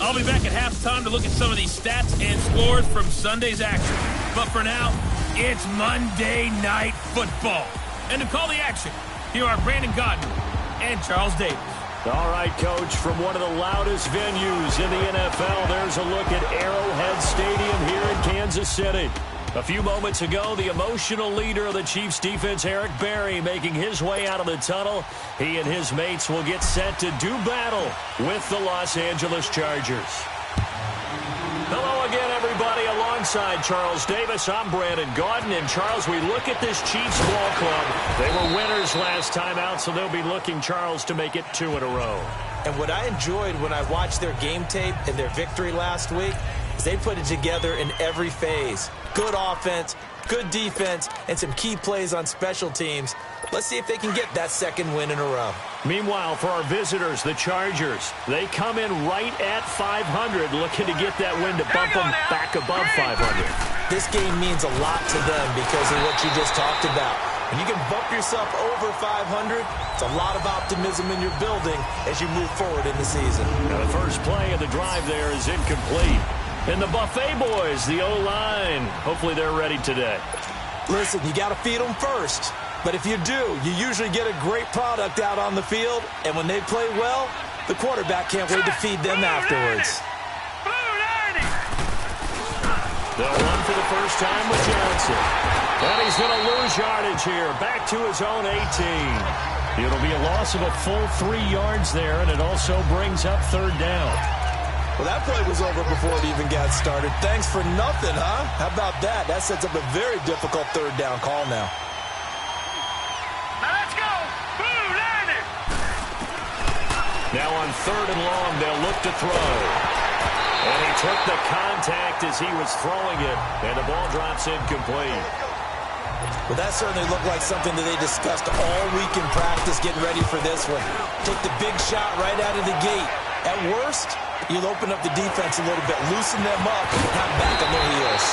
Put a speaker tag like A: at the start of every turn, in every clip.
A: I'll be back at halftime to look at some of these stats and scores from Sunday's action. But for now, it's Monday Night Football. And to call the action, here are Brandon Gaudin and Charles Davis.
B: All right, Coach, from one of the loudest venues in the NFL, there's a look at Arrowhead Stadium here in Kansas City. A few moments ago, the emotional leader of the Chiefs defense, Eric Berry, making his way out of the tunnel. He and his mates will get set to do battle with the Los Angeles Chargers. Hello again, everybody. Alongside Charles Davis, I'm Brandon Gaudin. And, Charles, we look at this Chiefs ball club. They were winners last time out, so they'll be looking, Charles, to make it 2 in a row.
C: And what I enjoyed when I watched their game tape and their victory last week is they put it together in every phase. Good offense, good defense, and some key plays on special teams. Let's see if they can get that second win in a row.
B: Meanwhile, for our visitors, the Chargers, they come in right at 500, looking to get that win to bump them back above 500.
C: This game means a lot to them because of what you just talked about. When you can bump yourself over 500, it's a lot of optimism in your building as you move forward in the season.
B: Now the first play of the drive there is incomplete. And the Buffet boys, the O-line, hopefully they're ready today.
C: Listen, you got to feed them first. But if you do, you usually get a great product out on the field. And when they play well, the quarterback can't wait to feed them afterwards.
B: They'll run for the first time with Johnson. And he's going to lose yardage here. Back to his own 18. It'll be a loss of a full 3 yards there, and it also brings up third down.
C: Well, that play was over before it even got started. Thanks for nothing, huh? How about that? That sets up a very difficult third down call now.
D: Now let's go. Blue Lightning.
B: Now on third and long, they'll look to throw. And he took the contact as he was throwing it, and the ball drops incomplete.
C: Well, that certainly looked like something that they discussed all week in practice getting ready for this one. Take the big shot right out of the gate. At worst, you'll open up the defense a little bit, loosen them up, and have back on their heels.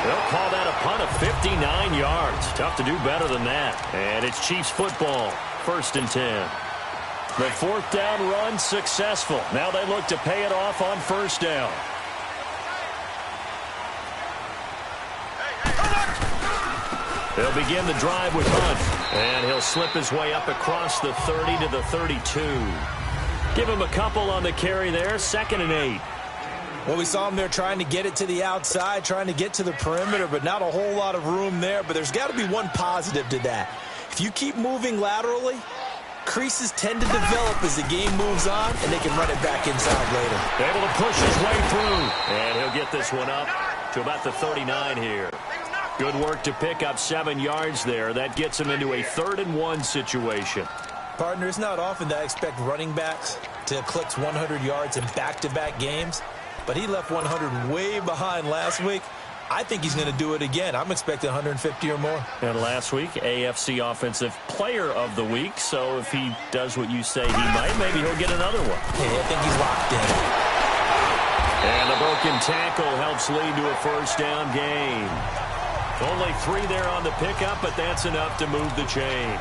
B: They'll call that a punt of 59 yards. Tough to do better than that. And it's Chiefs football, 1st and 10. The 4th down run successful. Now they look to pay it off on 1st down. They'll begin the drive with Hunt. And he'll slip his way up across the 30 to the 32. Give him a couple on the carry there, 2nd and 8.
C: Well, we saw him there trying to get it to the outside, trying to get to the perimeter, but not a whole lot of room there. But there's got to be one positive to that. If you keep moving laterally, creases tend to develop as the game moves on, and they can run it back inside later.
B: Able to push his way through, and he'll get this one up to about the 39 here. Good work to pick up 7 yards there. That gets him into a 3rd and 1 situation.
C: Partner, it's not often that I expect running backs to eclipse 100 yards in back-to-back games, but he left 100 way behind last week. I think he's going to do it again. I'm expecting 150 or more.
B: And last week, AFC Offensive Player of the Week, so if he does what you say he might, maybe he'll get another one.
C: Yeah, I think he's locked in.
B: And the broken tackle helps lead to a 1st down gain. Only 3 there on the pickup, but that's enough to move the chains.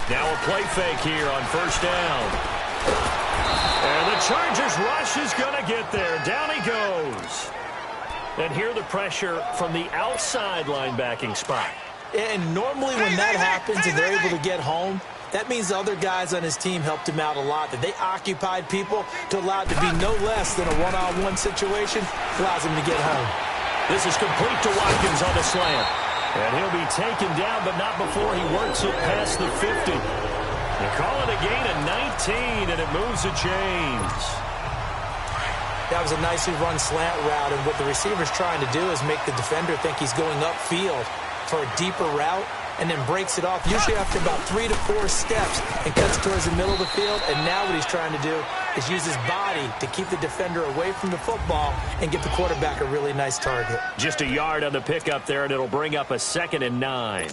B: Now a play fake here on 1st down. And the Chargers rush is going to get there. Down he goes. And here the pressure from the outside linebacking spot.
C: And normally when that happens and they're able to get home, that means the other guys on his team helped him out a lot. That they occupied people to allow it to be no less than a one-on-one situation allows him to get home.
B: This is complete to Watkins on the slant. And he'll be taken down, but not before he works it past the 50. They call it a gain of 19, and it moves the chains.
C: That was a nicely run slant route, and what the receiver's trying to do is make the defender think he's going upfield for a deeper route, and then breaks it off, usually after about 3 to 4 steps, and cuts towards the middle of the field. And now what he's trying to do is use his body to keep the defender away from the football and give the quarterback a really nice target.
B: Just a yard on the pickup there, and it'll bring up a 2nd and 9.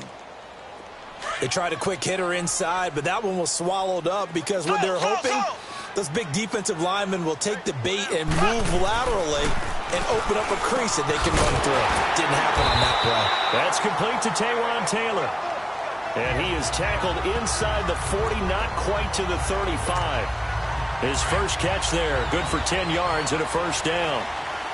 C: They tried a quick hitter inside, but that one was swallowed up because what they're hoping, those big defensive linemen will take the bait and move laterally and open up a crease that they can run through. Didn't happen on that play.
B: That's complete to Taywan Taylor. And he is tackled inside the 40, not quite to the 35. His first catch there, good for 10 yards and a first down.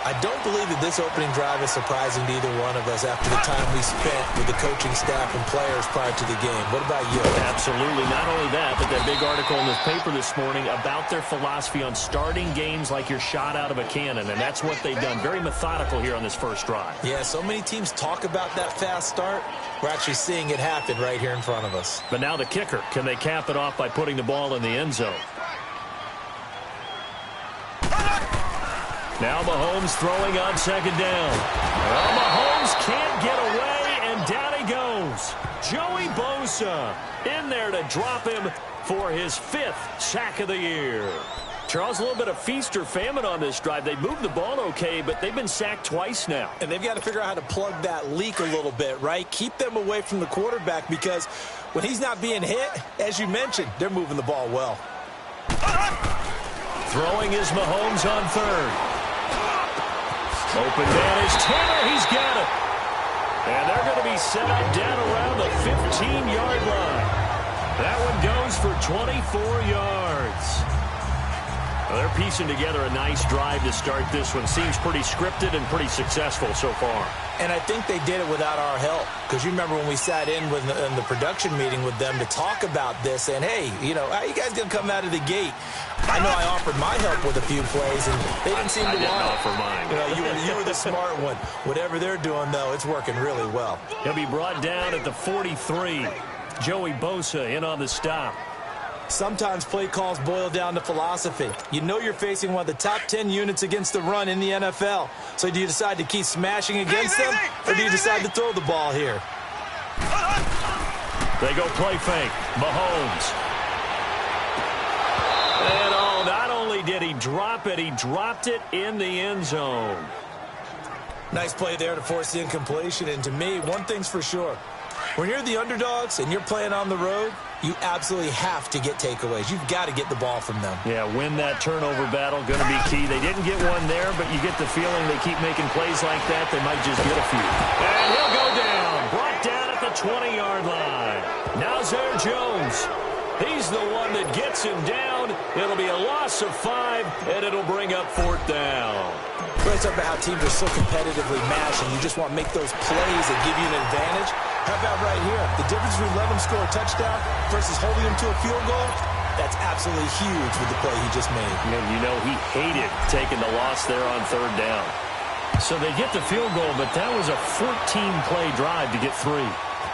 C: I don't believe that this opening drive is surprising to either one of us after the time we spent with the coaching staff and players prior to the game. What about you?
B: Absolutely. Not only that, but that big article in the paper this morning about their philosophy on starting games like you're shot out of a cannon, and that's what they've done. Very methodical here on this first drive.
C: Yeah, so many teams talk about that fast start. We're actually seeing it happen right here in front of us.
B: But now the kicker. Can they cap it off by putting the ball in the end zone? Now Mahomes throwing on second down. Well, Mahomes can't get away, and down he goes. Joey Bosa in there to drop him for his 5th sack of the year. Charles, a little bit of feast or famine on this drive. They moved the ball okay, but they've been sacked twice now.
C: And they've got to figure out how to plug that leak a little bit, right? Keep them away from the quarterback because when he's not being hit, as you mentioned, they're moving the ball well.
B: Throwing is Mahomes on third. Open man is Taylor. He's got it. And they're going to be set up down around the 15-yard line. That one goes for 24 yards. Well, they're piecing together a nice drive to start this one. Seems pretty scripted and pretty successful so far.
C: And I think they did it without our help. Because you remember when we sat in the production meeting with them to talk about this, and hey, you know, how you guys going to come out of the gate? I know I offered my help with a few plays, and they didn't seem to want it.
B: I didn't offer mine.
C: You know, you were the smart one. Whatever they're doing, though, it's working really well.
B: He'll be brought down at the 43. Joey Bosa in on the stop.
C: Sometimes play calls boil down to philosophy. You know you're facing one of the top 10 units against the run in the NFL. So do you decide to keep smashing against them, or do you decide to throw the ball here?
B: They go play fake. Mahomes. And not only did he drop it, he dropped it in the end zone.
C: Nice play there to force the incompletion. And to me, one thing's for sure. When you're the underdogs and you're playing on the road, you absolutely have to get takeaways. You've got to get the ball from them.
B: Yeah, win that turnover battle, going to be key. They didn't get one there, but you get the feeling they keep making plays like that, they might just get a few. And he'll go down. Brought down at the 20-yard line. Now Zare Jones. He's the one that gets him down. It'll be a loss of 5, and it'll bring up 4th down.
C: We're talking about how teams are so competitively matched, and you just want to make those plays that give you an advantage. How about right here? The difference between letting them score a touchdown versus holding them to a field goal, that's absolutely huge with the play he just made.
B: You know, he hated taking the loss there on 3rd down. So they get the field goal, but that was a 14-play drive to get 3.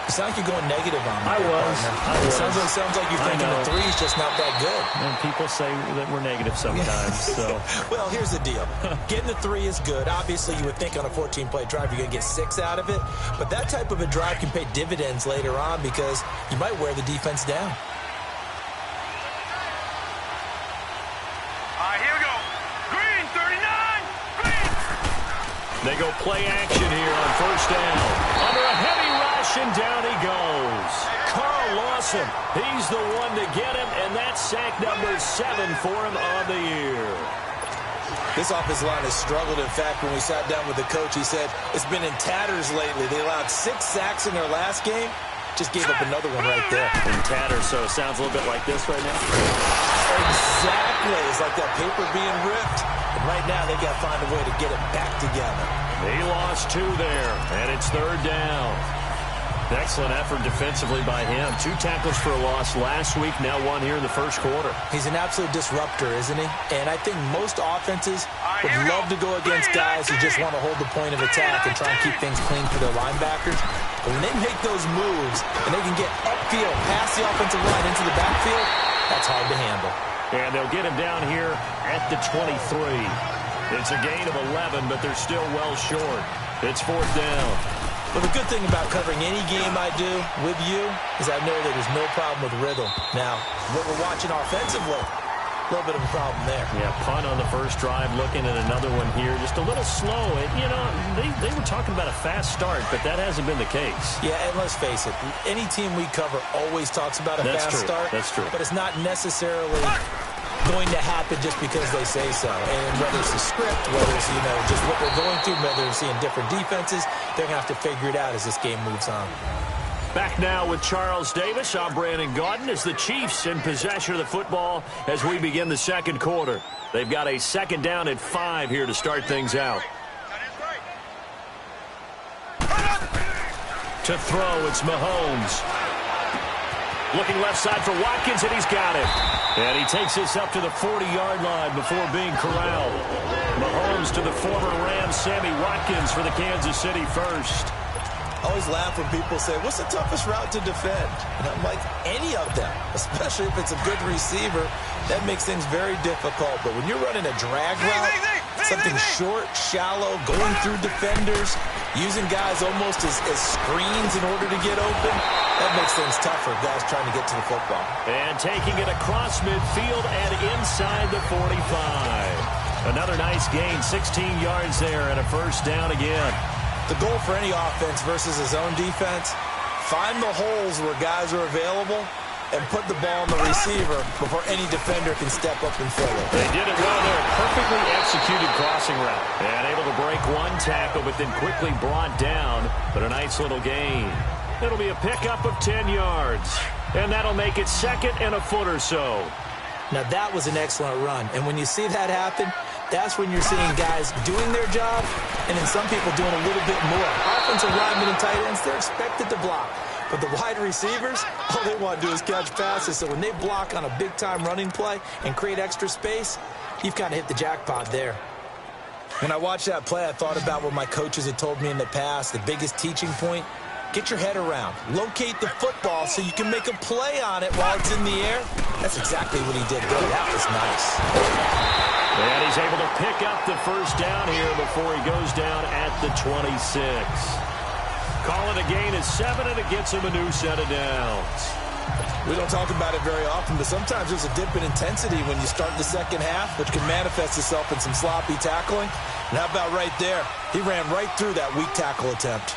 C: It sounds like you're going negative on me.
B: I was.
C: It sounds like you're thinking the 3's just not that good.
B: And people say that we're negative sometimes. So.
C: Well, here's the deal. Getting the 3 is good. Obviously, you would think on a 14-play drive you're going to get 6 out of it. But that type of a drive can pay dividends later on because you might wear the defense down.
D: All right, here we go. Green, 39. Green.
B: They go play action here on 1st down. Under a heavy rush, and down he goes. Carl Lawson, he's the one to get him, and that's sack number 7 for him on the year.
C: This offensive line has struggled. In fact, when we sat down with the coach, he said it's been in tatters lately. They allowed 6 sacks in their last game. Just gave up another one right there.
B: In tatters, so it sounds a little bit like this right now.
C: Exactly. It's like that paper being ripped. And right now, they got to find a way to get it back together.
B: He lost 2 there, and it's 3rd down. Excellent effort defensively by him. 2 tackles for a loss last week, now 1 here in the first quarter.
C: He's an absolute disruptor, isn't he? And I think most offenses would love to go against guys who just want to hold the point of attack and try and keep things clean for their linebackers. But when they make those moves and they can get upfield past the offensive line into the backfield, that's hard to handle.
B: And they'll get him down here at the 23. It's a gain of 11, but they're still well short. It's 4th down.
C: Well, the good thing about covering any game I do with you is I know that there's no problem with rhythm. Now, what we're watching offensively, a little bit of a problem there.
B: Yeah, punt on the first drive, looking at another one here. Just a little slow. And, you know, they were talking about a fast start, but that hasn't been the case.
C: Yeah, and let's face it, any team we cover always talks about a fast start.
B: That's true.
C: But it's not necessarily going to happen just because they say so. And whether it's the script, whether it's, just what they're going through, whether they're seeing different defenses, they're going to have to figure it out as this game moves on.
B: Back now with Charles Davis. I'm Brandon Gaudin as the Chiefs in possession of the football as we begin the second quarter. They've got a second down at 5 here to start things out. To throw, it's Mahomes. Looking left side for Watkins, and he's got it. And he takes this up to the 40-yard line before being corralled. Mahomes to the former Rams, Sammy Watkins for the Kansas City first.
E: I always laugh when people say, what's the toughest route to defend? And I'm like, any of them, especially if it's a good receiver. That makes things very difficult. But when you're running a drag route, something short, shallow, going through defenders, using guys almost as screens in order to get open, that makes things tough for guys trying to get to the football.
B: And taking it across midfield and inside the 45. Another nice gain, 16 yards there and a first down again.
E: The goal for any offense versus a zone defense, find the holes where guys are available and put the ball on the receiver before any defender can step up and fill it.
B: They did it well there. Perfectly executed crossing route. And able to break one tackle, but then quickly brought down. But a nice little gain. It'll be a pickup of 10 yards. And that'll make it second and a foot or so.
C: Now, that was an excellent run. And when you see that happen, that's when you're seeing guys doing their job and then some people doing a little bit more. Offensive linemen and tight ends, they're expected to block. But the wide receivers, all they want to do is catch passes. So when they block on a big-time running play and create extra space, you've kind of hit the jackpot there.
E: When I watched that play, I thought about what my coaches had told me in the past. The biggest teaching point, get your head around. Locate the football so you can make a play on it while it's in the air. That's exactly what he did. That was nice.
B: And he's able to pick up the first down here before he goes down at the 26. Call it a gain of 7, and it gets him a new set of downs.
E: We don't talk about it very often, but sometimes there's a dip in intensity when you start the second half, which can manifest itself in some sloppy tackling. And how about right there? He ran right through that weak tackle attempt.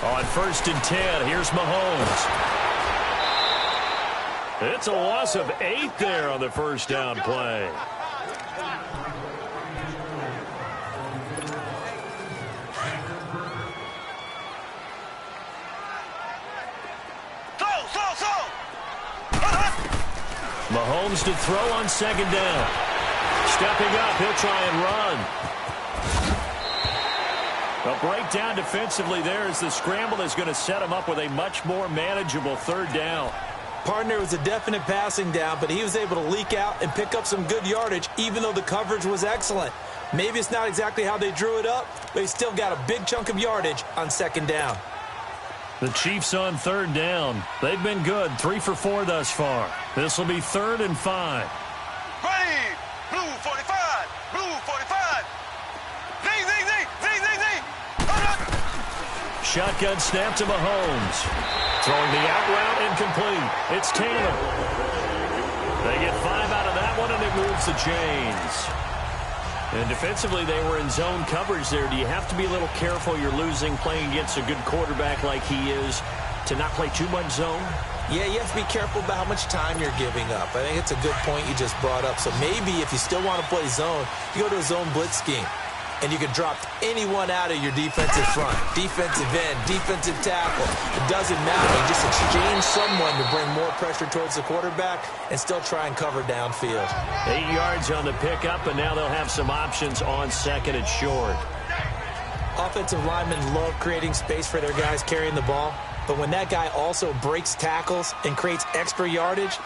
B: On 1st and 10, here's Mahomes. It's a loss of 8 there on the first down play. Mahomes to throw on second down. Stepping up, he'll try and run. A breakdown defensively there as the scramble is going to set him up with a much more manageable third down.
C: Partner was a definite passing down, but he was able to leak out and pick up some good yardage, even though the coverage was excellent. Maybe it's not exactly how they drew it up, but he still got a big chunk of yardage on second down.
B: The Chiefs on third down. They've been good, 3 for 4 thus far. This will be 3rd and 5.
D: Ready, blue 45, blue 45. Zing, zing, zing, zing, zing, zing.
B: Shotgun snap to Mahomes. Throwing the out route incomplete. It's Taylor. They get 5 out of that one, and it moves the chains. And defensively, they were in zone coverage there. Do you have to be a little careful? You're losing playing against a good quarterback like he is to not play too much zone?
C: Yeah, you have to be careful about how much time you're giving up. I think it's a good point you just brought up. So maybe if you still want to play zone, you go to a zone blitz scheme. And you can drop anyone out of your defensive front, defensive end, defensive tackle. It doesn't matter. You just exchange someone to bring more pressure towards the quarterback and still try and cover downfield.
B: 8 yards on the pickup, and now they'll have some options on second and short.
C: Offensive linemen love creating space for their guys carrying the ball. But when that guy also breaks tackles and creates extra yardage,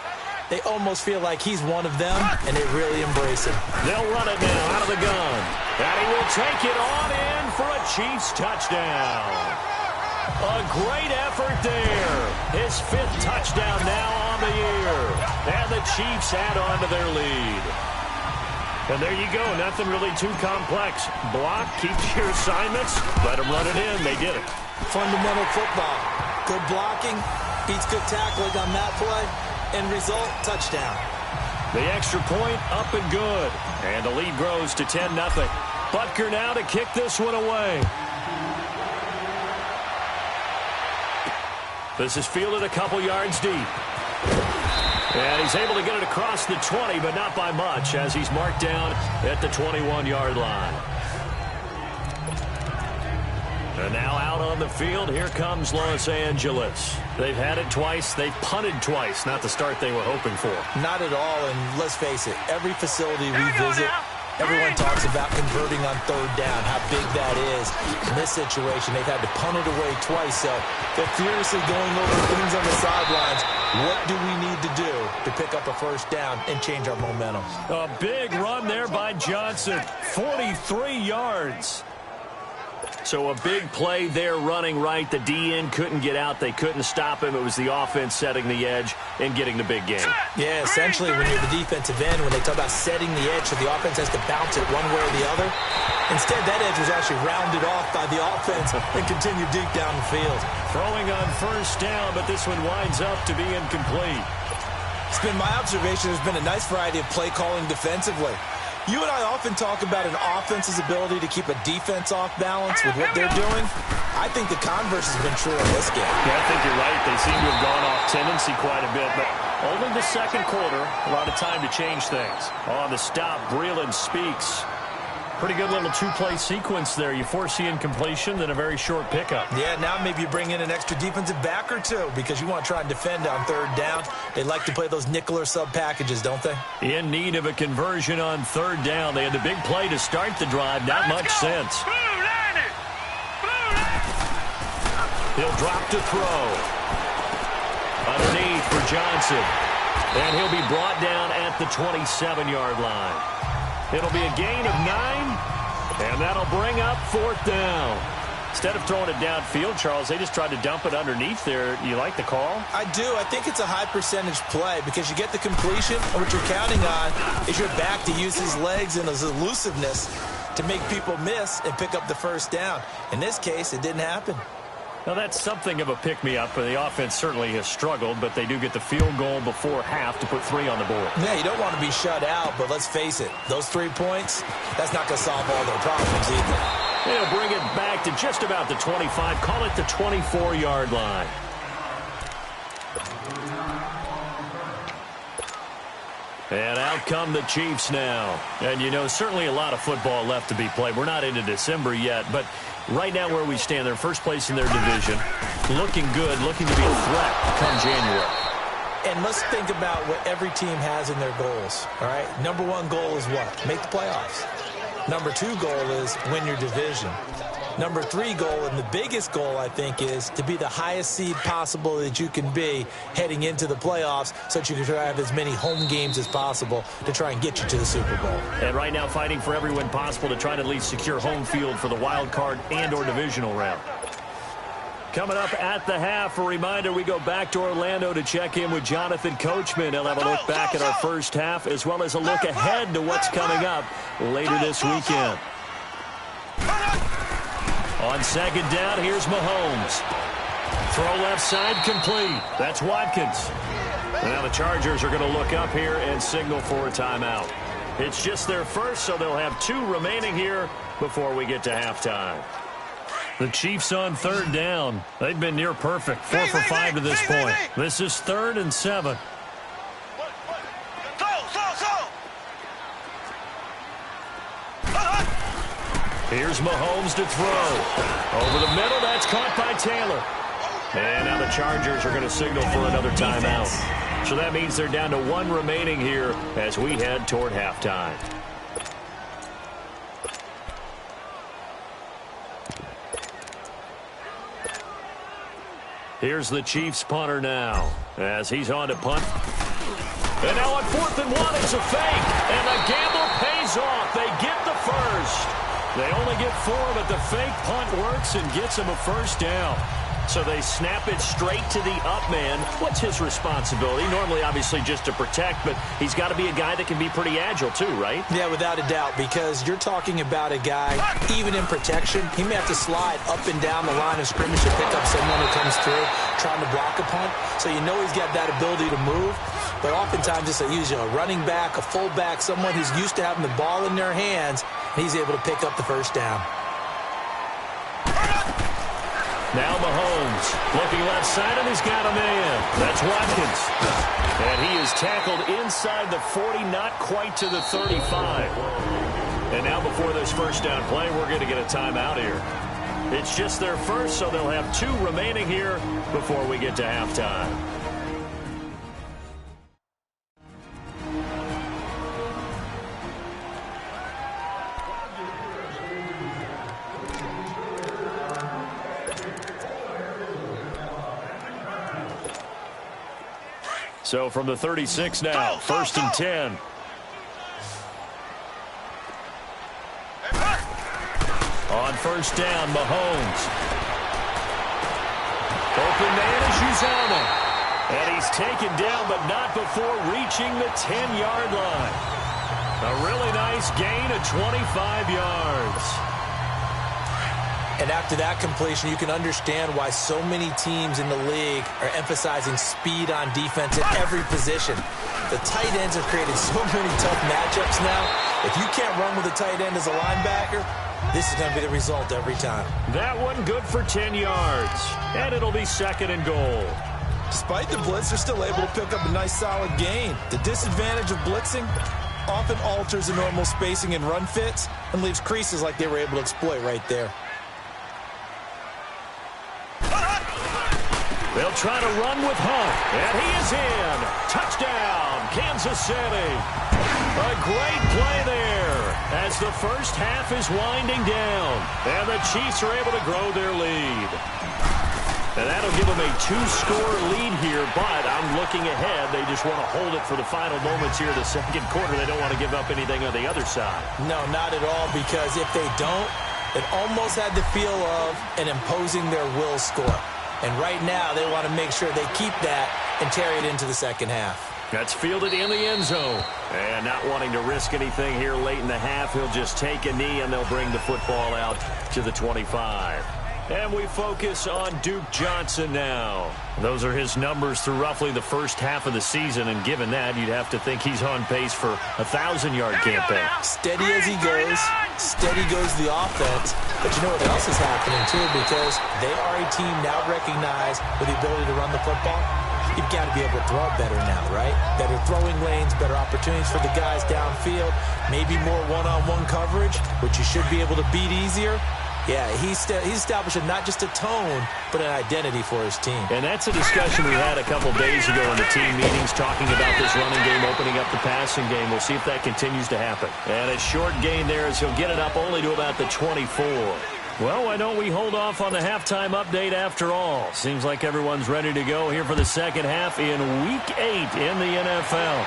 C: they almost feel like he's one of them, and they really embrace him.
B: They'll run it now out of the gun. And he will take it on in for a Chiefs touchdown. A great effort there. His 5th touchdown now on the year. And the Chiefs add on to their lead. And there you go. Nothing really too complex. Block, keep your assignments, let them run it in. They did it.
C: Fundamental football. Good blocking, beats good tackling on that play. End result, touchdown.
B: The extra point up and good. And the lead grows to 10-0. Butker now to kick this one away. This is fielded a couple yards deep. And he's able to get it across the 20, but not by much, as he's marked down at the 21-yard line. And now out on the field, here comes Los Angeles. They've had it twice. They've punted twice. Not the start they were hoping for.
E: Not at all, and let's face it, every facility we visit, everyone talks about converting on third down, how big that is. In this situation, they've had to punt it away twice, so they're furiously going over things on the sidelines. What do we need to do to pick up a first down and change our momentum?
B: A big run there by Johnson, 43 yards. So a big play there running right. The DN couldn't get out. They couldn't stop him. It was the offense setting the edge and getting the big game.
E: Yeah, essentially when you're the defensive end, when they talk about setting the edge so the offense has to bounce it one way or the other, instead that edge was actually rounded off by the offense and continued deep down the field.
B: Throwing on first down, but this one winds up to be incomplete.
E: It's been my observation there's been a nice variety of play calling defensively. You and I often talk about an offense's ability to keep a defense off balance with what they're doing. I think the converse has been true in this game.
B: Yeah, I think you're right. They seem to have gone off tendency quite a bit, but only the second quarter, a lot of time to change things. On the stop, Breeland speaks. Pretty good little two-play sequence there. You force the incompletion, then a very short pickup.
E: Yeah, now maybe you bring in an extra defensive back or two because you want to try and defend on third down. They like to play those nickel or sub packages, don't they?
B: In need of a conversion on third down. They had the big play to start the drive. Not much sense. He'll drop to throw. Underneath for Johnson. And he'll be brought down at the 27-yard line. It'll be a gain of 9, and that'll bring up fourth down. Instead of throwing it downfield, Charles, they just tried to dump it underneath there. You like the call?
E: I do. I think it's a high-percentage play because you get the completion, and what you're counting on is your back to use his legs and his elusiveness to make people miss and pick up the first down. In this case, it didn't happen.
B: Now, that's something of a pick-me-up. The offense certainly has struggled, but they do get the field goal before half to put 3 on the board.
E: Yeah, you don't want to be shut out, but let's face it, those 3 points, that's not going to solve all their problems either.
B: They'll bring it back to just about the 25. Call it the 24-yard line. And out come the Chiefs now. And, you know, certainly a lot of football left to be played. We're not into December yet, but right now where we stand, they're first place in their division. Looking good, looking to be a threat come January.
E: And let's think about what every team has in their goals, all right? Number 1 goal is what? Make the playoffs. Number 2 goal is win your division. Number 3 goal, and the biggest goal, I think, is to be the highest seed possible that you can be heading into the playoffs so that you can try to have as many home games as possible to try and get you to the Super Bowl.
B: And right now fighting for every win possible to try to at least secure home field for the wild card and or divisional round. Coming up at the half, a reminder, we go back to Orlando to check in with Jonathan Coachman. He'll have a look back at our first half as well as a look ahead to what's coming up later this weekend. On second down, here's Mahomes. Throw left side complete. That's Watkins. And now the Chargers are going to look up here and signal for a timeout. It's just their first, so they'll have 2 remaining here before we get to halftime. The Chiefs on third down. They've been near perfect. 4 for 5 to this point. This is 3rd and 7. Here's Mahomes to throw. Over the middle, that's caught by Taylor. And now the Chargers are going to signal for another timeout. So that means they're down to 1 remaining here as we head toward halftime. Here's the Chiefs punter now as he's on to punt. And now on 4th and 1, it's a fake. And the gamble pays off. They get the first. They only get 4, but the fake punt works and gets them a first down. So they snap it straight to the up man. What's his responsibility? Normally, obviously, just to protect, but he's got to be a guy that can be pretty agile too, right?
E: Yeah, without a doubt, because you're talking about a guy, even in protection, he may have to slide up and down the line of scrimmage to pick up someone who comes through trying to block a punt. So you know he's got that ability to move, but oftentimes it's usually a running back, a fullback, someone who's used to having the ball in their hands, and he's able to pick up the first down.
B: Now Mahomes looking left side, and he's got a man. That's Watkins. And he is tackled inside the 40, not quite to the 35. And now before this first down play, we're going to get a timeout here. It's just their first, so they'll have 2 remaining here before we get to halftime. So from the 36 now, first and 10. On first down, Mahomes. Open man is Uzama. And he's taken down, but not before reaching the 10-yard line. A really nice gain of 25 yards.
C: And after that completion, you can understand why so many teams in the league are emphasizing speed on defense at every position. The tight ends have created so many tough matchups now. If you can't run with a tight end as a linebacker, this is going to be the result every time.
B: That one good for 10 yards. And it'll be second and goal.
E: Despite the blitz, they're still able to pick up a nice solid gain. The disadvantage of blitzing often alters the normal spacing and run fits and leaves creases like they were able to exploit right there.
B: They'll try to run with Hunt, and he is in. Touchdown, Kansas City. A great play there as the first half is winding down, and the Chiefs are able to grow their lead. And that'll give them a 2-score lead here, but I'm looking ahead. They just want to hold it for the final moments here of the second quarter. They don't want to give up anything on the other side.
C: No, not at all, because if they don't, it almost had the feel of an imposing their will score. And right now, they want to make sure they keep that and carry it into the second half.
B: That's fielded in the end zone. And not wanting to risk anything here late in the half, he'll just take a knee, and they'll bring the football out to the 25. And we focus on Duke Johnson now. Those are his numbers through roughly the first half of the season, and given that, you'd have to think he's on pace for a 1,000-yard campaign.
C: Steady as he goes, steady goes the offense. But you know what else is happening, too, because they are a team now recognized with the ability to run the football. You've got to be able to throw it better now, right? Better throwing lanes, better opportunities for the guys downfield, maybe more one-on-one coverage, which you should be able to beat easier. Yeah, he's establishing not just a tone, but an identity for his team.
B: And that's a discussion we had a couple days ago in the team meetings, talking about this running game opening up the passing game. We'll see if that continues to happen. And a short gain there as he'll get it up only to about the 24. Well, why don't we hold off on the halftime update after all? Seems like everyone's ready to go here for the second half in Week 8 in the NFL.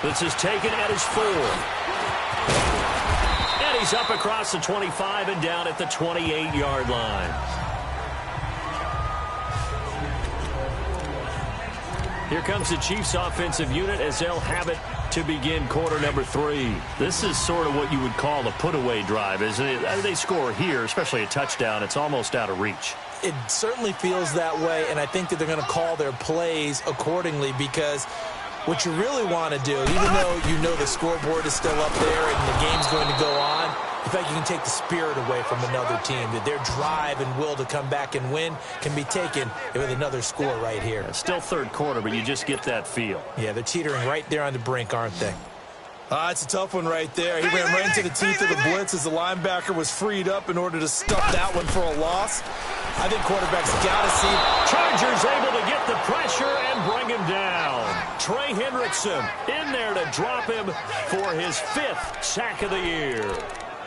B: This is taken at his 4. And he's up across the 25 and down at the 28-yard line. Here comes the Chiefs offensive unit as they'll have it to begin quarter number 3. This is sort of what you would call a put-away drive, isn't it? They score here, especially a touchdown. It's almost out of reach.
C: It certainly feels that way, and I think that they're going to call their plays accordingly, because what you really want to do, even though you know the scoreboard is still up there and the game's going to go on, in fact, you can take the spirit away from another team. That their drive and will to come back and win can be taken with another score right here.
B: It's still third quarter, but you just get that feel.
C: Yeah, they're teetering right there on the brink, aren't they?
E: It's a tough one right there. He ran right into the teeth of the blitz as the linebacker was freed up in order to stuff that one for a loss. I think quarterback's got to see.
B: Chargers able to get the pressure and bring him down. Trey Hendrickson in there to drop him for his 5th sack of the year.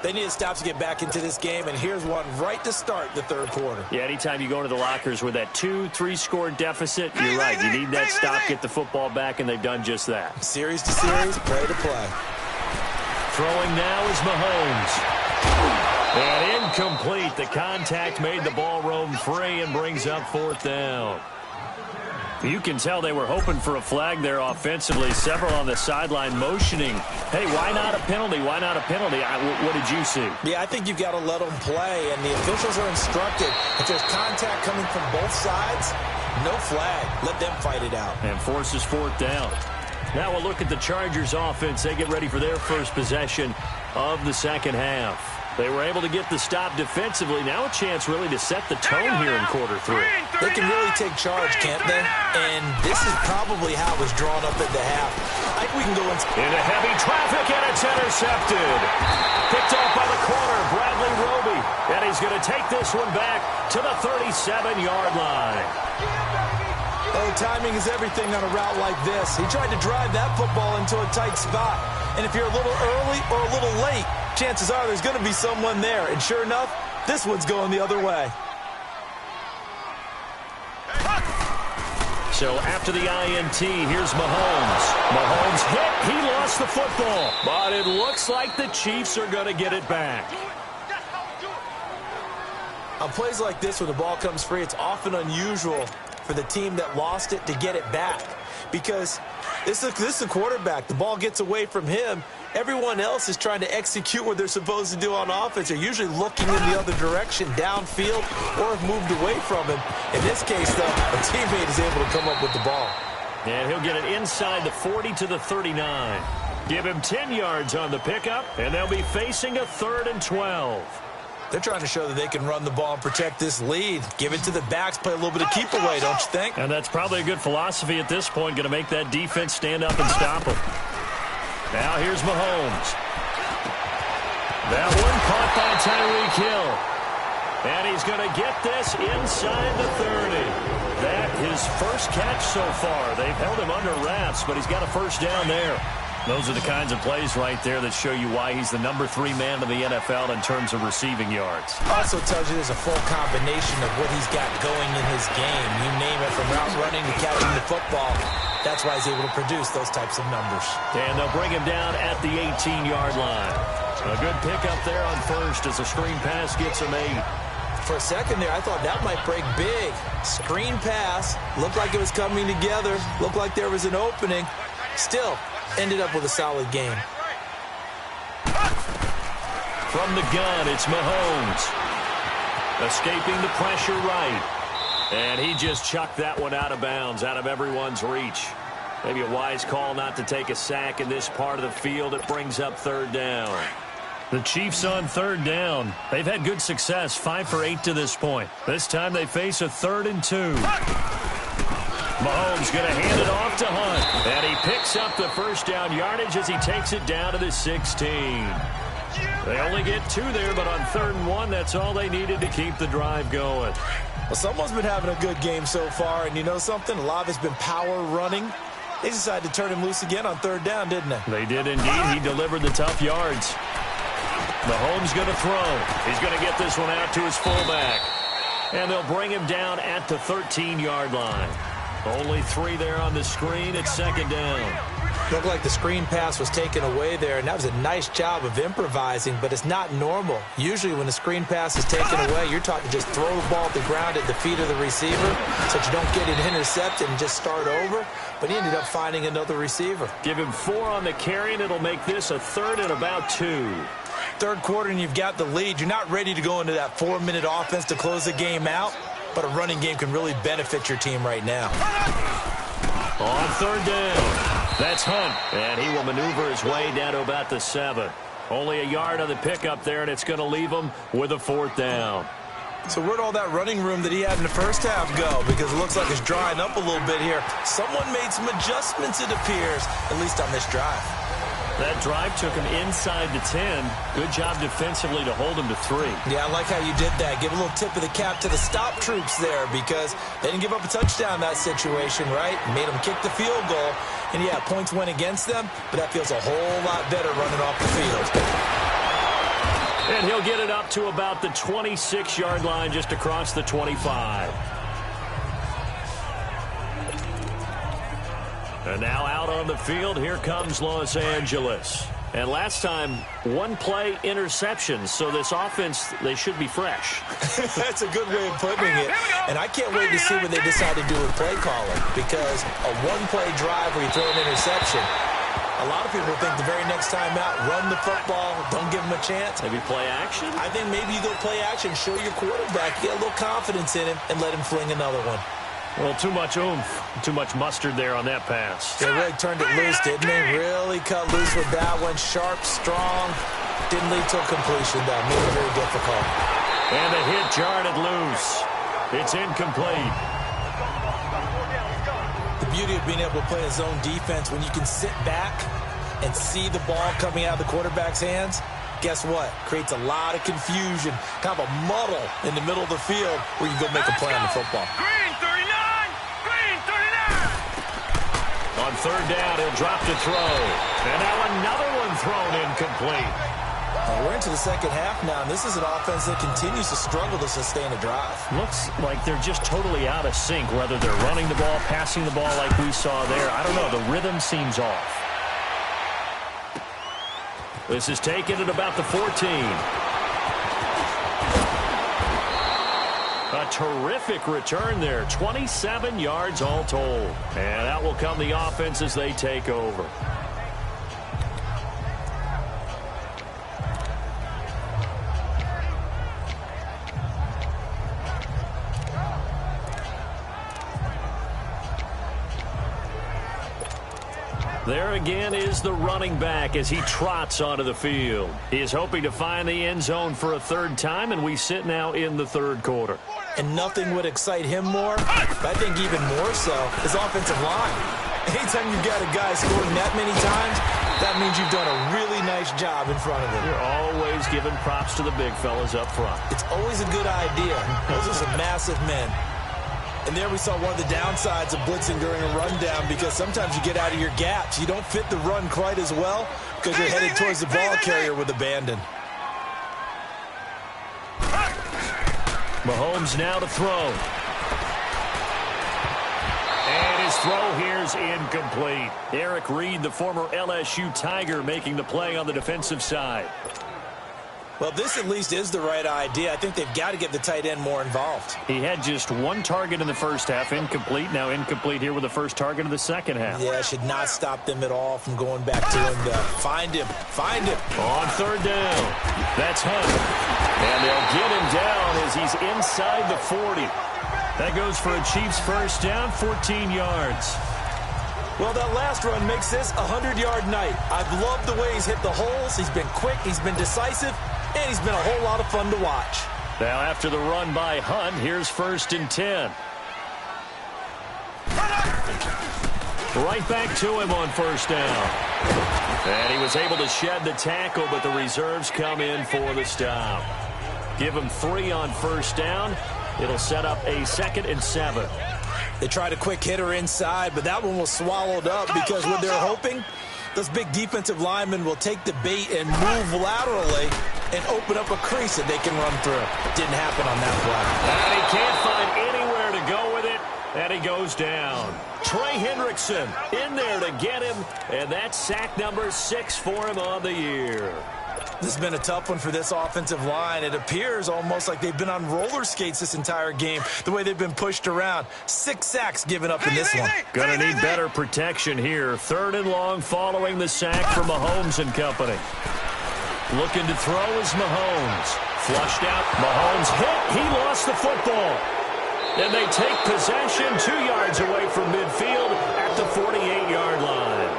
C: They need to stop to get back into this game, and here's one right to start the third quarter.
B: Yeah, anytime you go into the lockers with that 2-3 score deficit, you're right. You need that stop, get the football back, and they've done just that.
C: Series to series, play to play.
B: Throwing now is Mahomes. And incomplete. The contact made the ball roam free and brings up 4th down. You can tell they were hoping for a flag there offensively. Several on the sideline motioning. Hey, why not a penalty? Why not a penalty? What did you see?
C: Yeah, I think you've got to let them play, and the officials are instructed. If there's contact coming from both sides, no flag. Let them fight it out.
B: And forces 4th down. Now we'll look at the Chargers offense. They get ready for their first possession of the second half. They were able to get the stop defensively. Now a chance really to set the tone here in quarter 3.
C: They can really take charge, can't they? And this is probably how it was drawn up at the half. I think we can go
B: into heavy traffic, and it's intercepted. Picked off by the corner, Bradley Roby. And he's going to take this one back to the 37-yard line.
C: Oh, timing is everything on a route like this. He tried to drive that football into a tight spot. And if you're a little early or a little late, chances are there's going to be someone there. And sure enough, this one's going the other way.
B: So after the INT, here's Mahomes. Mahomes hit. He lost the football. But it looks like the Chiefs are going to get it back.
C: On plays like this, when the ball comes free, it's often unusual for the team that lost it to get it back. Because this is a quarterback. The ball gets away from him. Everyone else is trying to execute what they're supposed to do on offense. They're usually looking in the other direction, downfield, or have moved away from him. In this case, though, a teammate is able to come up with the ball.
B: And he'll get it inside the 40 to the 39. Give him 10 yards on the pickup, and they'll be facing a 3rd and 12.
C: They're trying to show that they can run the ball and protect this lead. Give it to the backs, play a little bit of keep away, don't you think?
B: And that's probably a good philosophy at this point, going to make that defense stand up and stop them. Now here's Mahomes. That one caught by Tyreek Hill. And he's going to get this inside the 30. That his first catch so far. They've held him under wraps, but he's got a first down there. Those are the kinds of plays right there that show you why he's the number 3 man in the NFL in terms of receiving yards.
C: Also tells you there's a full combination of what he's got going in his game. You name it, from route running to catching the football. That's why he's able to produce those types of numbers.
B: And they'll bring him down at the 18-yard line. A good pickup there on first as a screen pass gets him 8.
C: For a second there, I thought that might break big. Screen pass. Looked like it was coming together. Looked like there was an opening. Still, ended up with a solid game.
B: From the gun, it's Mahomes. Escaping the pressure right. And he just chucked that one out of bounds, out of everyone's reach. Maybe a wise call not to take a sack in this part of the field. It brings up 3rd down. The Chiefs on 3rd down. They've had good success, 5 for 8 to this point. This time they face a 3rd and 2. Mahomes going to hand it off to Hunt. And he picks up the first down yardage as he takes it down to the 16. They only get 2 there, but on 3rd and 1, that's all they needed to keep the drive going.
C: Well, someone's been having a good game so far, and you know something? A lot of it's been power running. They decided to turn him loose again on 3rd down, didn't they?
B: They did indeed. He delivered the tough yards. Mahomes going to throw. He's going to get this one out to his fullback. And they'll bring him down at the 13-yard line. Only 3 there on the screen. It's 2nd down.
C: Looked like the screen pass was taken away there, and that was a nice job of improvising, but it's not normal. Usually when the screen pass is taken away, you're taught to just throw the ball at the ground at the feet of the receiver so that you don't get it intercepted and just start over, but he ended up finding another receiver.
B: Give him 4 on the carry, and it'll make this a 3rd and about 2.
C: 3rd quarter, and you've got the lead. You're not ready to go into that 4-minute offense to close the game out, but a running game can really benefit your team right now.
B: On 3rd down. That's Hunt, and he will maneuver his way down to about the 7. Only a yard on the pickup there, and it's going to leave him with a 4th down.
C: So where'd all that running room that he had in the first half go? Because it looks like it's drying up a little bit here. Someone made some adjustments, it appears, at least on this drive.
B: That drive took him inside the 10. Good job defensively to hold him to 3.
C: Yeah, I like how you did that. Give a little tip of the cap to the stop troops there, because they didn't give up a touchdown in that situation, right? Made them kick the field goal. And, yeah, points went against them, but that feels a whole lot better running off the field.
B: And he'll get it up to about the 26-yard line, just across the 25. And now out on the field, here comes Los Angeles. And last time, 1-play interception. So this offense, they should be fresh.
C: That's a good way of putting it. And I can't wait to see what they decide to do with play calling. Because a 1-play drive where you throw an interception, a lot of people think the very next time out, run the football, don't give them a chance.
B: Maybe play action?
C: I think maybe you go play action, show your quarterback, get a little confidence in him, and let him fling another one.
B: Well, too much oomph, too much mustard there on that pass.
C: They really turned it loose, didn't they? Really cut loose with that one. Sharp, strong. Didn't lead to a completion, though. Made it very difficult.
B: And the hit jarred it loose. It's incomplete.
C: The beauty of being able to play a zone defense when you can sit back and see the ball coming out of the quarterback's hands, guess what? Creates a lot of confusion, kind of a muddle in the middle of the field where you go make a play on the football.
D: Green 39! Green 39!
B: On third down, he'll drop to throw. And now another one thrown incomplete.
C: Well, we're into the second half now, and this is an offense that continues to struggle to sustain a drive.
B: Looks like they're just totally out of sync, whether they're running the ball, passing the ball like we saw there. I don't know. The rhythm seems off. This is taken at about the 14. A terrific return there. 27 yards all told. And out will come the offense as they take over. There again is the running back as he trots onto the field. He is hoping to find the end zone for a third time, and we sit now in the third quarter.
C: And nothing would excite him more, but I think even more so, his offensive line. Anytime you've got a guy scoring that many times, that means you've done a really nice job in front of him.
B: You're always giving props to the big fellas up front.
C: It's always a good idea. Those are some massive men. And there we saw one of the downsides of blitzing during a rundown, because sometimes you get out of your gaps. You don't fit the run quite as well because you're headed towards the ball carrier with abandon.
B: Mahomes now to throw. And his throw here's incomplete. Eric Reed, the former LSU Tiger, making the play on the defensive side.
C: Well, this at least is the right idea. I think they've got to get the tight end more involved.
B: He had just one target in the first half, incomplete. Now incomplete here with the first target of the second half.
C: Yeah, should not stop them at all from going back to him. Find him. Find him.
B: On third down. That's Hunt. And they'll get him down as he's inside the 40. That goes for a Chiefs first down, 14 yards.
C: Well, that last run makes this a 100-yard night. I've loved the way he's hit the holes. He's been quick. He's been decisive. And he's been a whole lot of fun to watch.
B: Now after the run by Hunt, here's 1st and 10. Right back to him on first down. And he was able to shed the tackle, but the reserves come in for the stop. Give him 3 on first down. It'll set up a 2nd and 7.
C: They tried a quick hitter inside, but that one was swallowed up because what they're hoping, those big defensive linemen will take the bait and move laterally and open up a crease that they can run through. Didn't happen on that play.
B: And he can't find anywhere to go with it, and he goes down. Trey Hendrickson in there to get him, and that's sack number 6 for him on the year.
C: This has been a tough one for this offensive line. It appears almost like they've been on roller skates this entire game, the way they've been pushed around. 6 sacks given up in this one.
B: Gonna need better protection here. 3rd and long following the sack from Mahomes and company. Looking to throw is Mahomes. Flushed out. Mahomes hit. He lost the football. And they take possession 2 yards away from midfield at the 48-yard line.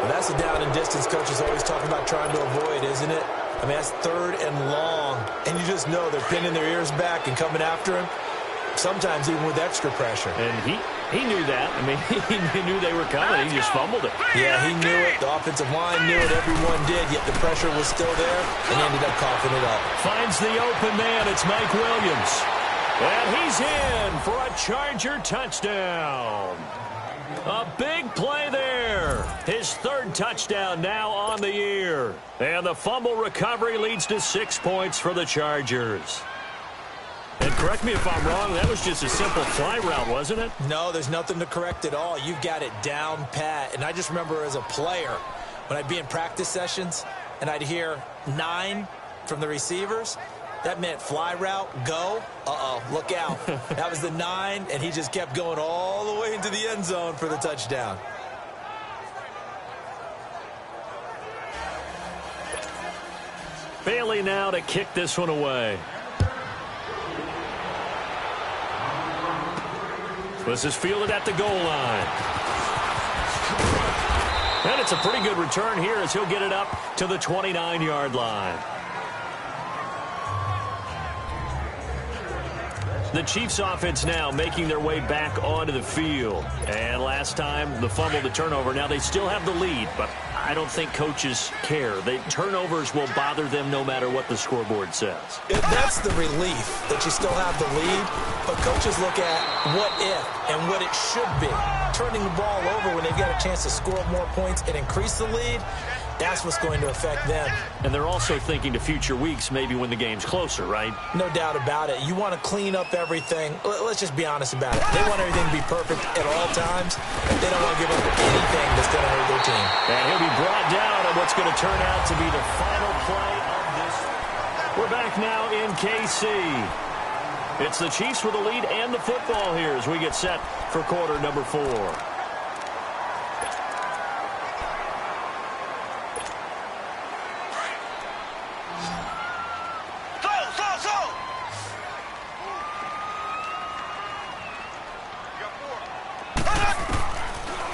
C: Well, that's a down and distance coaches always talk about trying to avoid, isn't it? I mean, that's 3rd and long. And you just know they're pinning their ears back and coming after him. Sometimes even with extra pressure.
B: And he knew that. I mean, he knew they were coming. He just fumbled it.
C: Yeah, he knew it. The offensive line knew it. Everyone did, yet the pressure was still there, and he ended up coughing it up.
B: Finds the open man. It's Mike Williams. And he's in for a Charger touchdown. A big play there. His 3rd touchdown now on the year. And the fumble recovery leads to 6 points for the Chargers. And correct me if I'm wrong, that was just a simple fly route, wasn't it?
C: No, there's nothing to correct at all. You've got it down pat. And I just remember as a player, when I'd be in practice sessions and I'd hear 9 from the receivers, that meant fly route, go. Uh-oh, look out. That was the 9, and he just kept going all the way into the end zone for the touchdown.
B: Bailey now to kick this one away. This is fielded at the goal line. And it's a pretty good return here as he'll get it up to the 29-yard line. The Chiefs offense now making their way back onto the field. And last time, the fumble, the turnover. Now they still have the lead, but I don't think coaches care. Turnovers will bother them no matter what the scoreboard says.
C: That's the relief that you still have the lead, but coaches look at what if and what it should be. Turning the ball over when they've got a chance to score more points and increase the lead, that's what's going to affect them.
B: And they're also thinking to future weeks, maybe when the game's closer, right?
C: No doubt about it. You want to clean up everything. Let's just be honest about it. They want everything to be perfect at all times. They don't want to give up anything that's going to hurt their team.
B: And he'll be brought down on what's going to turn out to be the final play of this. We're back now in KC. It's the Chiefs with the lead and the football here as we get set for quarter number 4.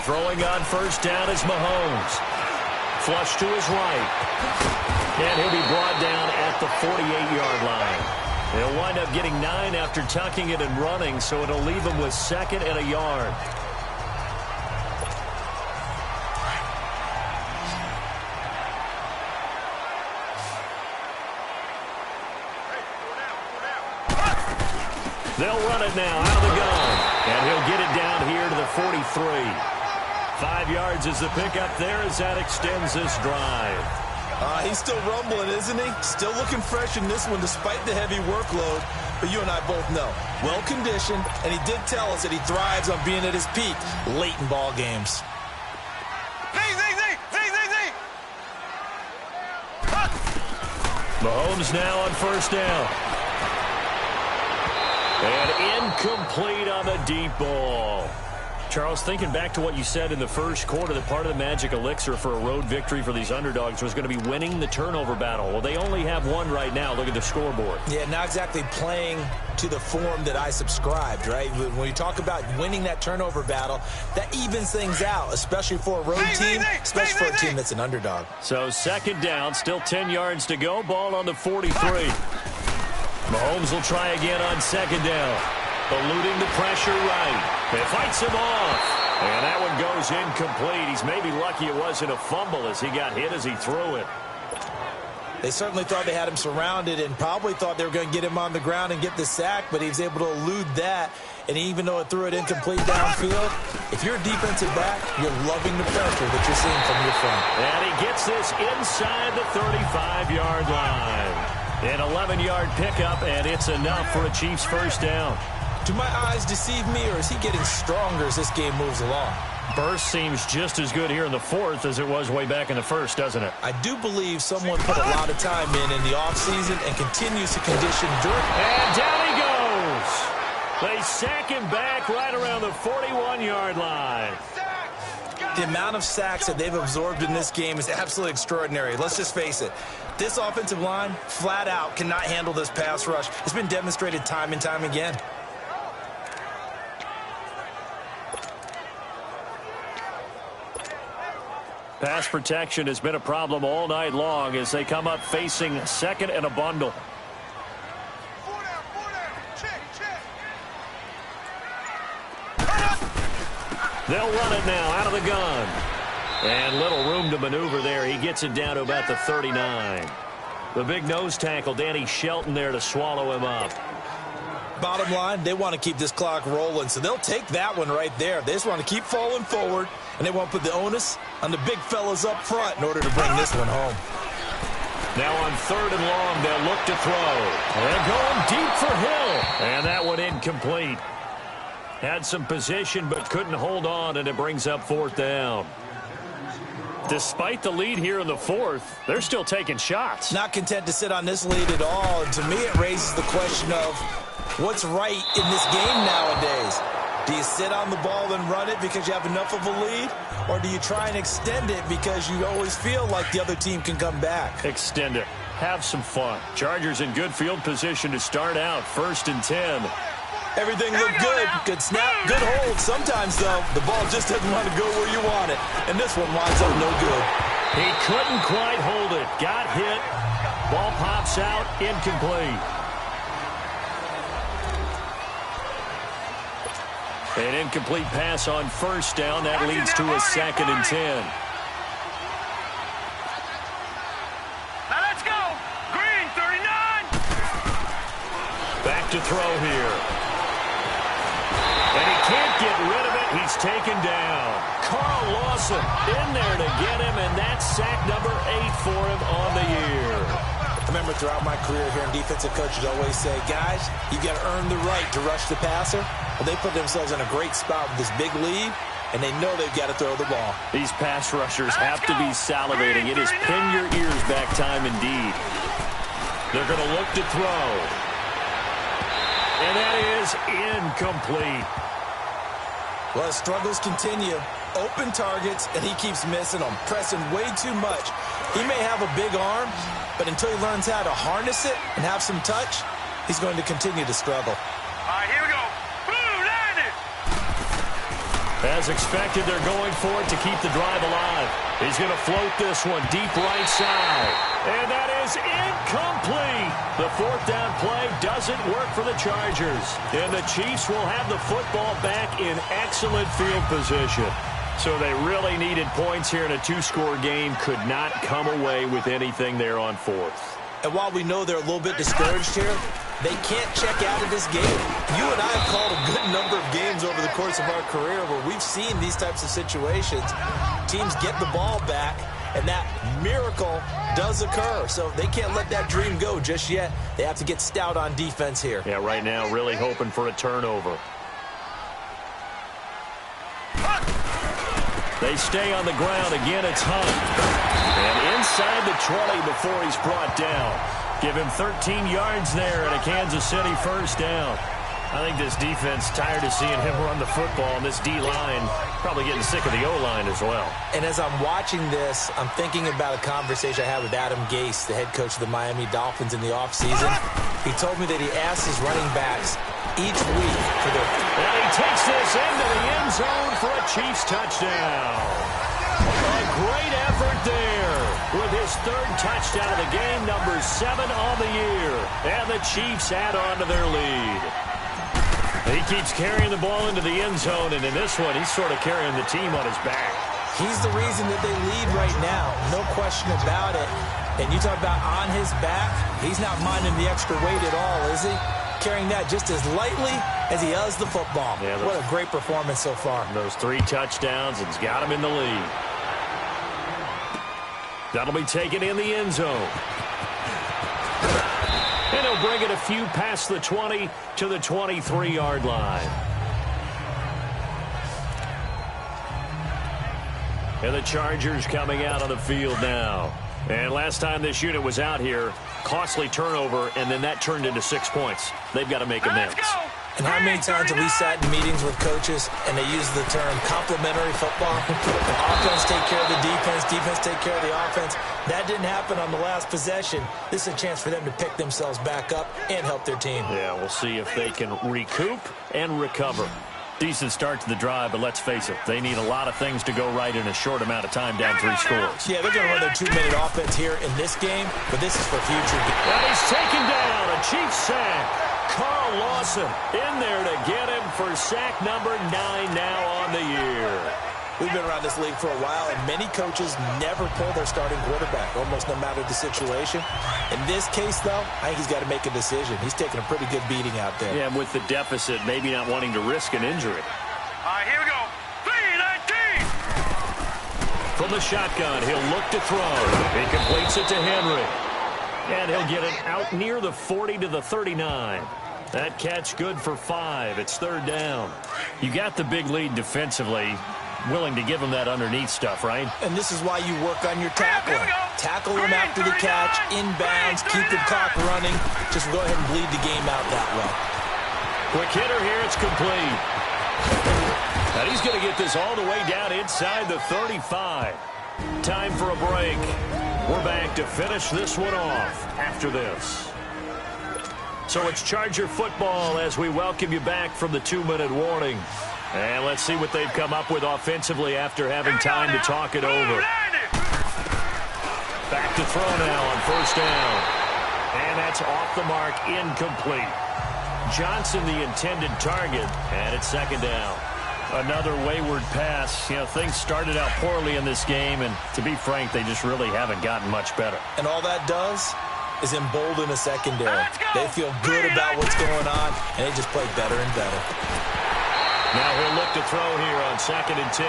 B: Throwing on first down is Mahomes. Flush to his right. And he'll be brought down at the 48-yard line. They'll wind up getting 9 after tucking it and running, so it'll leave him with 2nd and a yard. They'll run it now out of the gun. And he'll get it down here to the 43. 5 yards is the pickup there as that extends this drive.
E: He's still rumbling, isn't he? Still looking fresh in this one despite the heavy workload. But you and I both know, well-conditioned, and he did tell us that he thrives on being at his peak late in ball games.
B: Mahomes now on first down. And incomplete on the deep ball. Charles, thinking back to what you said in the first quarter, that part of the magic elixir for a road victory for these underdogs was going to be winning the turnover battle. Well, they only have one right now. Look at the scoreboard.
C: Yeah, not exactly playing to the form that I subscribed, right? When you talk about winning that turnover battle, that evens things out, especially for a road team, especially for a team that's an underdog.
B: So 2nd down, still 10 yards to go. Ball on the 43. Mahomes will try again on 2nd down. Eluding the pressure right. It fights him off. And that one goes incomplete. He's maybe lucky it wasn't a fumble as he got hit as he threw it.
C: They certainly thought they had him surrounded and probably thought they were going to get him on the ground and get the sack, but he was able to elude that. And even though it threw it incomplete downfield, if you're a defensive back, you're loving the pressure that you're seeing from your front.
B: And he gets this inside the 35-yard line. An 11-yard pickup, and it's enough for a Chiefs first down.
C: Do my eyes deceive me, or is he getting stronger as this game moves along?
B: Burst seems just as good here in the 4th as it was way back in the 1st, doesn't it?
C: I do believe someone put a lot of time in the offseason and continues to condition during.
B: And down he goes. They sack him back right around the 41-yard line.
C: The amount of sacks that they've absorbed in this game is absolutely extraordinary. Let's just face it. This offensive line, flat out, cannot handle this pass rush. It's been demonstrated time and time again.
B: Pass protection has been a problem all night long as they come up facing 2nd and a bundle. They'll run it now out of the gun. And little room to maneuver there. He gets it down to about the 39. The big nose tackle, Danny Shelton, there to swallow him up.
C: Bottom line, they want to keep this clock rolling, so they'll take that one right there. They just want to keep falling forward, and they want to put the onus on the big fellas up front in order to bring this one home.
B: Now on 3rd and long, they'll look to throw. They're going deep for Hill, and that one incomplete. Had some position, but couldn't hold on, and it brings up 4th down. Despite the lead here in the 4th, they're still taking shots.
C: Not content to sit on this lead at all, and to me it raises the question of what's right in this game nowadays. Do you sit on the ball and run it because you have enough of a lead? Or do you try and extend it because you always feel like the other team can come back?
B: Extend it. Have some fun. Chargers in good field position to start out. 1st and 10.
E: Everything looked good. Good snap, good hold. Sometimes, though, the ball just doesn't want to go where you want it. And this one winds up no good.
B: He couldn't quite hold it. Got hit. Ball pops out. Incomplete. An incomplete pass on first down. That leads to a 2nd and 10.
D: Now let's go. Green, 39.
B: Back to throw here. And he can't get rid of it. He's taken down. Carl Lawson in there to get him, and that's sack number 8 for him on the year.
E: I remember throughout my career here in defensive coaches always say, guys, you got to earn the right to rush the passer. Well, they put themselves in a great spot with this big lead, and they know they've got to throw the ball.
B: These pass rushers have to be salivating. It is pin your ears back time indeed. They're going to look to throw. And that is incomplete.
E: Well, struggles continue. Open targets, and he keeps missing them, pressing way too much. He may have a big arm, but until he learns how to harness it and have some touch, he's going to continue to struggle.
D: All right, here we go. Boom, landed.
B: As expected, they're going for it to keep the drive alive. He's going to float this one deep right side. And that is incomplete. The 4th down play doesn't work for the Chargers. And the Chiefs will have the football back in excellent field position. So they really needed points here in a 2-score game. Could not come away with anything there on 4th.
E: And while we know they're a little bit discouraged here, they can't check out of this game. You and I have called a good number of games over the course of our career where we've seen these types of situations. Teams get the ball back, and that miracle does occur. So they can't let that dream go just yet. They have to get stout on defense here.
B: Yeah, right now really hoping for a turnover. They stay on the ground. Again, it's Hunt. And inside the 20 before he's brought down. Give him 13 yards there and a Kansas City 1st down. I think this defense tired of seeing him run the football, and this D-line probably getting sick of the O-line as well.
E: And as I'm watching this, I'm thinking about a conversation I had with Adam Gase, the head coach of the Miami Dolphins in the offseason. He told me that he asked his running backs each week for their...
B: And he takes this into the end zone for a Chiefs touchdown. A great effort there with his 3rd touchdown of the game, number 7 on the year. And the Chiefs add on to their lead. He keeps carrying the ball into the end zone, and in this one, he's sort of carrying the team on his back.
E: He's the reason that they lead right now, no question about it. And you talk about on his back, he's not minding the extra weight at all, is he? Carrying that just as lightly as he does the football. Yeah, what a great performance so far.
B: Those 3 touchdowns, it's got him in the lead. That'll be taken in the end zone. And he'll bring it a few past the 20 to the 23-yard line. And the Chargers coming out on the field now. And last time this unit was out here, costly turnover, and then that turned into 6 points. They've got to make amends.
E: And how many times have we sat in meetings with coaches and they use the term complementary football? Offense take care of the defense, defense take care of the offense. That didn't happen on the last possession. This is a chance for them to pick themselves back up and help their team.
B: Yeah, we'll see if they can recoup and recover. Decent start to the drive, but let's face it, they need a lot of things to go right in a short amount of time, down 3 scores.
E: Yeah, they're going to run their 2-minute offense here in this game, but this is for future.
B: And he's taken down, a Chiefs sack. Carl Lawson in there to get him for sack number 9 now on the year.
E: We've been around this league for a while, and many coaches never pull their starting quarterback, almost no matter the situation. In this case, though, I think he's got to make a decision. He's taking a pretty good beating out there.
B: Yeah, with the deficit, maybe not wanting to risk an injury.
D: All right, here we go. 3-19.
B: From the shotgun, he'll look to throw. He completes it to Henry. And he'll get it out near the 40 to the 39. That catch good for 5. It's 3rd down. You got the big lead defensively. Willing to give him that underneath stuff, right?
E: And this is why you work on your tackling. Tackle him after the catch, inbounds, keep the clock running. Just go ahead and bleed the game out that way.
B: Quick hitter here, it's complete. And he's going to get this all the way down inside the 35. Time for a break. We're back to finish this one off after this. So it's Charger football as we welcome you back from the 2-minute warning. And let's see what they've come up with offensively after having time to talk it over. Back to throw now on first down. And that's off the mark, incomplete. Johnson the intended target, and it's second down. Another wayward pass. You know, things started out poorly in this game, and to be frank, they just really haven't gotten much better.
E: And all that does is embolden a secondary. They feel good about what's going on, and they just play better and better.
B: Now he'll look to throw here on 2nd and 10.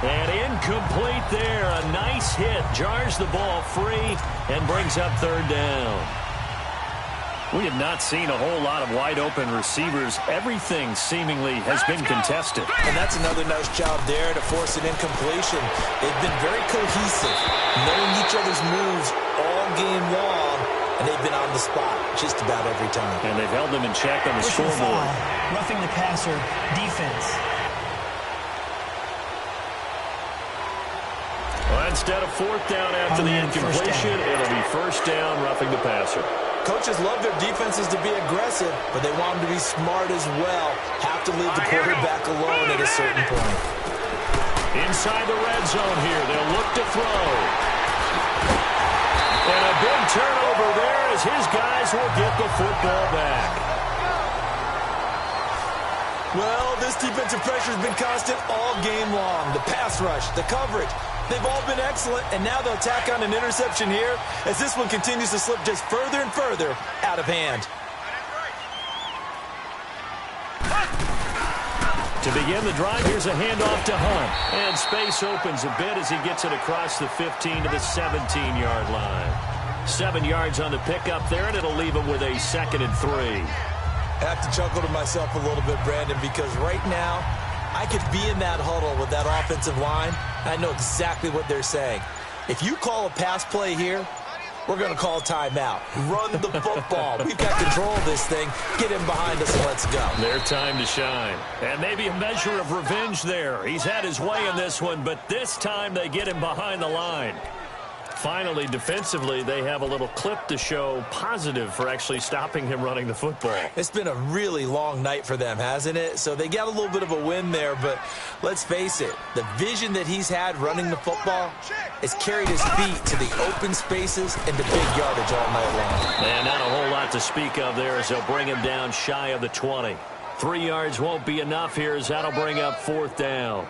B: And incomplete there. A nice hit. Jars the ball free and brings up third down. We have not seen a whole lot of wide-open receivers. Everything seemingly has been contested.
E: And that's another nice job there to force an incompletion. They've been very cohesive, knowing each other's moves all game long, and they've been on the spot just about every time.
B: And they've held them in check on the scoreboard.
F: Roughing the passer, defense.
B: Well, instead of fourth down after the incompletion, it'll be first down, roughing the passer.
E: Coaches love their defenses to be aggressive, but they want them to be smart as well. Have to leave the quarterback alone at a certain point.
B: Inside the red zone here, they'll look to throw. And a big turnover there as his guys will get the football back.
E: Well, this defensive pressure has been constant all game long. The pass rush, the coverage, they've all been excellent, and now they'll tack on an interception here as this one continues to slip just further and further out of hand.
B: To begin the drive, here's a handoff to Hunt. And space opens a bit as he gets it across the 15 to the 17-yard line. 7 yards on the pickup there, and it'll leave him with a 2nd and 3.
E: I have to chuckle to myself a little bit, Brandon, because right now I could be in that huddle with that offensive line, and I know exactly what they're saying. If you call a pass play here, we're going to call a timeout. Run the football. We've got control of this thing. Get him behind us and let's go.
B: Their time to shine. And maybe a measure of revenge there. He's had his way in this one, but this time they get him behind the line. Finally, defensively, they have a little clip to show positive for actually stopping him running the football.
E: It's been a really long night for them, hasn't it? So they got a little bit of a win there, but let's face it, the vision that he's had running the football has carried his feet to the open spaces and the big yardage all night long.
B: And not a whole lot to speak of there as they'll bring him down shy of the 20. 3 yards won't be enough here as that'll bring up fourth down.